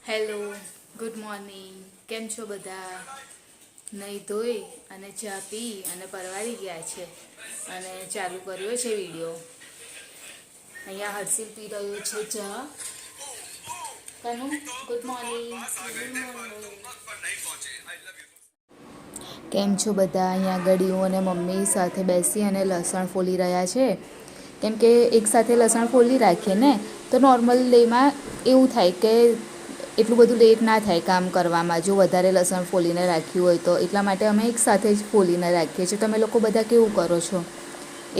Hello, good morning. કેમ છો બધા? નહીં ધોઈ અને ચા પી અને પરવારી ગયા છે અને ચાલુ કર્યો છે વિડીયો. અહીંયા હર્ષિલ પી રહ્યું છે ચા. Kanu, good morning. કેમ છો બધા? અહીંયા ગળીઓ અને મમ્મી સાથે બેસી અને લસણ ફોલી રહ્યા છે. કેમ કે એક સાથે લસણ ફોલી રાખીએ ને તો નોર્મલ ડેમાં એવું થાય કે એટલું બધું લેટ ના થાય કામ કરવામાં, જો વધારે લસણ ફોલીને રાખ્યું હોય તો. એટલા માટે અમે એક સાથે જ ફોલીને રાખીએ છીએ. તમે લોકો બધા કેવું કરો છો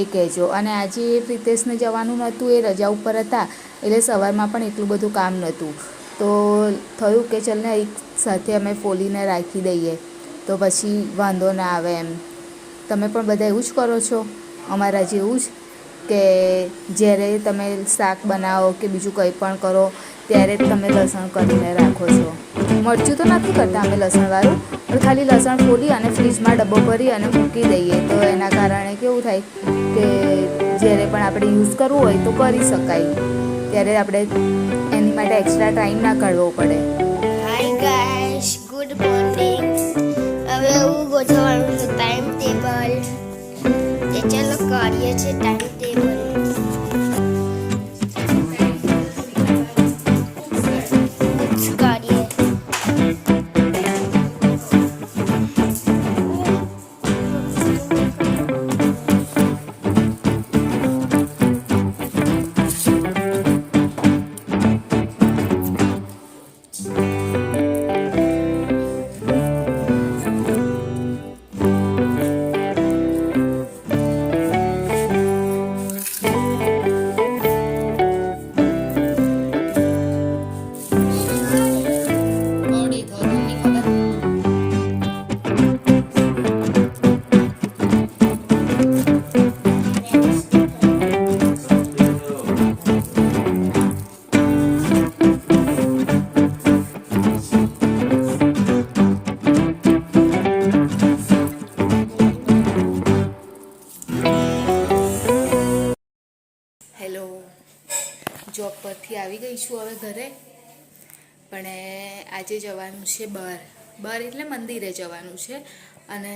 એ કહેજો. અને આજે પ્રિતેશને જવાનું નહોતું, એ રજા ઉપર હતા એટલે સવારમાં પણ એટલું બધું કામ નહોતું, તો થયું કે ચાલને એક સાથે અમે ફોલીને રાખી દઈએ તો પછી વાંધો ના આવે એમ. તમે પણ બધા એવું જ કરો છો અમારા જેવું જ, કે જ્યારે તમે શાક બનાવો કે બીજું કંઈ પણ કરો ત્યારે તમે લસણ કરીને રાખો છો? મરચું તો નથી કરતા અમે લસણવાળું, પણ ખાલી લસણ ફોલી અને ફ્રીજમાં ડબ્બો ભરી અને મૂકી દઈએ તો એના કારણે કેવું થાય કે જ્યારે પણ આપણે યુઝ કરવું હોય તો કરી શકાય, ત્યારે આપણે એની માટે એક્સ્ટ્રા ટાઈમ ના કાઢવો પડે. Hi guys, good morning. હવે હું ગોઠવવાનું છે ટાઈમ ટેબલ. તે ચાલો કરીએ છે ટાઈમ ટેબલ. હેલો, જોબ પરથી આવી ગઈ છું હવે ઘરે, પણ આજે જવાનું છે બહાર એટલે મંદિરે જવાનું છે અને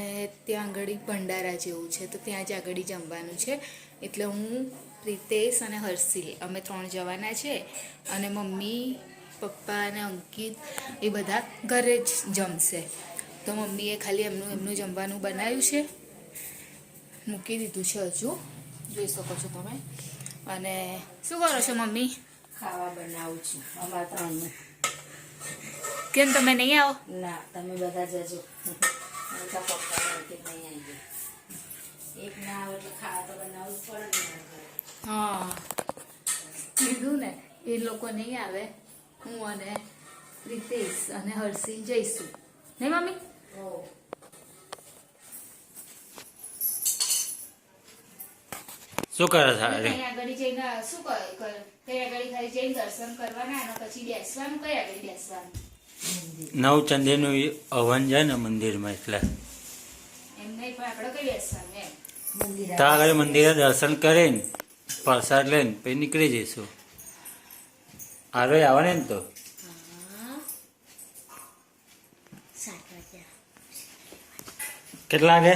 ત્યાં આગળ ભંડારા જેવું છે તો ત્યાં જ આગળ જમવાનું છે. એટલે હું, પ્રિતેશ અને હર્ષિલ અમે 3 જવાના છે અને મમ્મી, પપ્પા અને અંકિત એ બધા ઘરે જ જમશે. તો મમ્મીએ ખાલી એમનું જમવાનું બનાવ્યું છે, મૂકી દીધું છે, હજુ જોઈ શકો છો તમે. અને શું કરો છો મમ્મી? ખાવા બનાવું છું અમારા ત્રણનું. કેમ તમે નહીં આવો? ના, તમે બધા જજો. પપ્પા નહીં આવી જાય, એક ના આવે એટલે ખાવા તો બનાવવું જ પડે ને. હા, કીધું ને, એ લોકો નહીં આવે, હું અને પ્રિતેશ અને હર્ષિલ જઈશું, નહીં મમ્મી? શું કરે છે? અહીં આગળ જઈને શું કઈ આગળ ખાલી જઈને દર્શન કરવાના અને પછી બેસવાનું. કઈ આગળ બેસવાનું? નવચંદીનું હવન છે ને મંદિરમાં, એટલે એમ નહીં, પણ આપણે કઈ બેસવાનું એમ? ત્યાં આગળ મંદિરે દર્શન કરીને પ્રસાદ લઈને પછી નીકળી જઈશું. આરો આવવાને ને તો 7 વાગ્યા. કેટલા વાગે?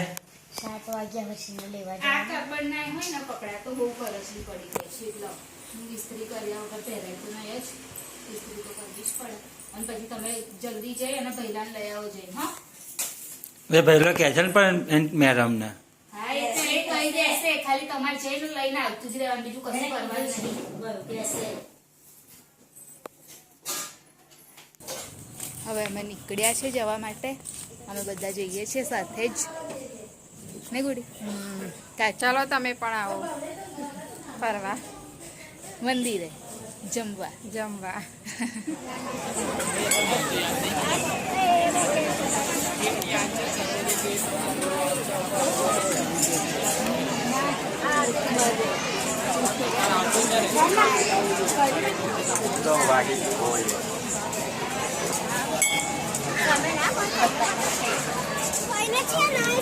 7 વાગ્યા પછી લેવા આ કાપડ ના હોય ને કપડા તો બહુ કરસલી પડી ગઈ છે, એટલે હું ઇસ્ત્રી કર્યા વગર પહેરાય તો નહીં જ, ઇસ્ત્રી તો કરવી જ પડે. અને પછી તમે જલ્દી જઈ અને પહેલા લઈ આવો જઈ. હા, એ પહેલો કહે છે ને પણ મેડમને. હા, એ તો એ કહી દેશે, ખાલી તમારે જઈને લઈને આવતું જ રહેવાનું, બીજું કશું કરવાનું નહીં. હવે અમે નીકળ્યા છે જવા માટે, અમે બધા જઈએ છીએ સાથે જ, ને ગુડી? ચાલો તમે પણ આવો ફરવા મંદિરે જમવા.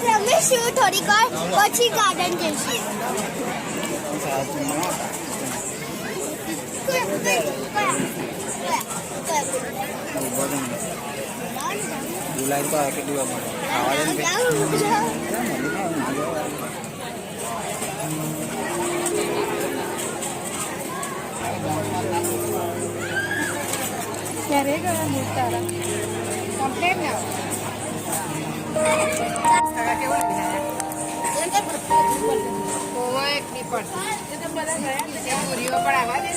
રમીશું થોડીક વાર, પછી ગાર્ડન જઈશું. બોલાય તો કેટલી વાર મળે ખાવા દે ને ક્યારે ગયા મૂળ તારા કમ્પ્લેટ ને તારા કેવો ઓવો એક ની પડતી પૂરીઓ પણ આવવા દે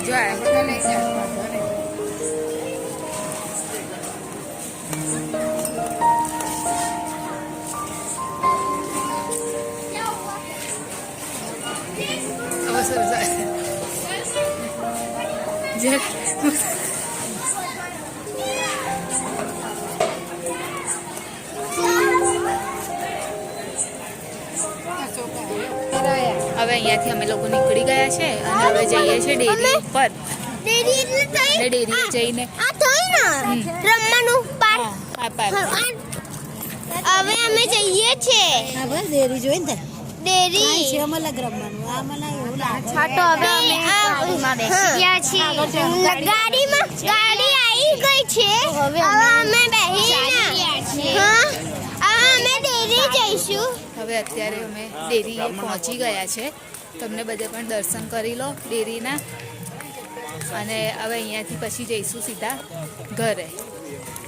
જો આ બધા લઈ જાય હવે અહીંયાથી અમે લોકો નીકળી ગયા છે અને હવે જઈએ છીએ ડેરી પર ડેરી એટલે થઈ અને ડેરી જઈને આ થઈ ને રમવાનું પાર આ પાર્ક હવે અમે જઈએ છીએ હવે ડેરી જોઈને ડેરી છે મને રમવાનું આ મને એવું લાગે તો હવે અમે ગાડીમાં બેસી ગયા છીએ ગાડીમાં ગાડી આવી ગઈ છે હવે અમે બેસી હા હવે અમે ડેરી જઈશું હવે અત્યારે અમે ડેરી પહોંચી ગયા છે તમને બધે પણ દર્શન કરી લો ડેરીના અને હવે અહીંયાથી પછી જઈશું સીધા ઘરે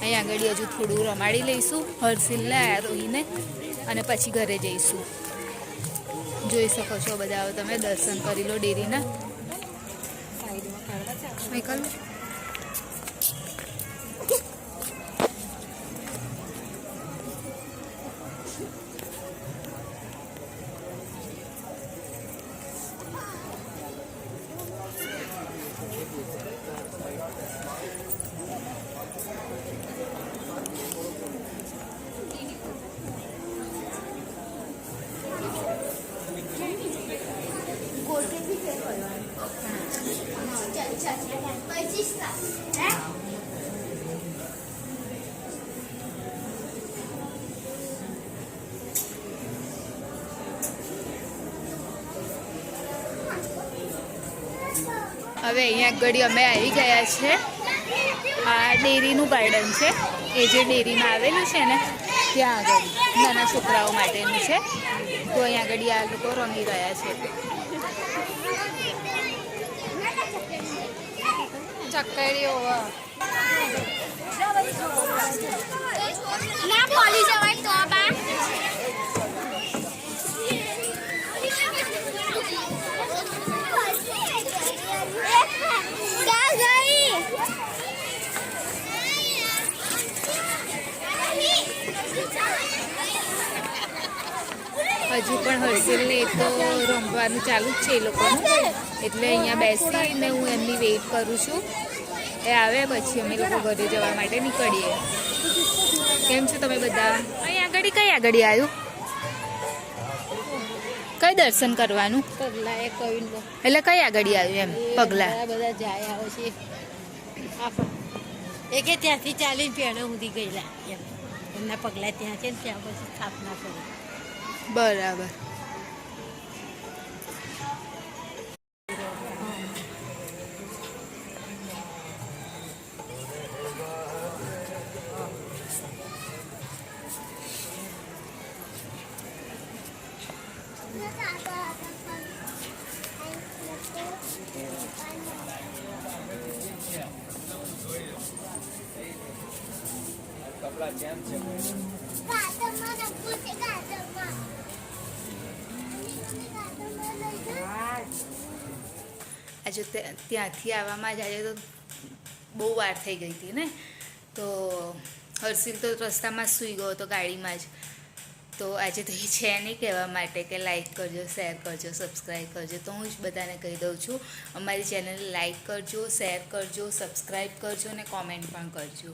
અહીં આગળ હજુ થોડું રમાડી લઈશું હર્ષિલને આરોહીને અને પછી ઘરે જઈશું જોઈ શકો છો બધા હવે તમે દર્શન કરી લો ડેરીના મેકલ હવે અહીંયા આગળ અમે આવી ગયા છે આ ડેરીનું ગાર્ડન છે એ જે ડેરીમાં આવેલું છે ને ત્યાં આગળ નાના છોકરાઓ માટેનું છે તો અહીંયા આગળ આ લોકો રમી રહ્યા છે ચક્કરી ઓવર ના પોલી જવાય તો બા હજુ પણ હર્ષિલને તો રમવાનું ચાલુ જ છે એ લોકોનું એટલે અહીંયા બેસીને હું એમની વેઇટ કરું છું એ આવે પછી અમે લોકો ઘરે જવા માટે નીકળીએ કેમ છો તમે બધા અહીં આગળ કઈ આગળ આવ્યું કઈ દર્શન કરવાનું પગલા એ કવિન એટલે કઈ આગળ આવ્યું એમ પગલા બધા જાય આવે છે એકે ત્યાંથી ચાલીને પેણો સુધી ગયેલા એમ એમના પગલા ત્યાં છે ને ત્યાં પછી સ્થાપના કરી બરાબર આજે ત્યાંથી આવવામાં જ આજે તો બહુ વાર થઈ ગઈ હતી ને તો હર્ષિલ તો રસ્તામાં જ સૂઈ ગયો હતો ગાડીમાં જ તો આજે તો એ છે નહીં કહેવા માટે કે લાઈક કરજો શેર કરજો સબસ્ક્રાઈબ કરજો તો હું જ બધાને કહી દઉં છું અમારી ચેનલને લાઈક કરજો શેર કરજો સબસ્ક્રાઈબ કરજો અને કોમેન્ટ પણ કરજો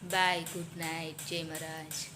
બાય ગુડ નાઇટ જય મહારાજ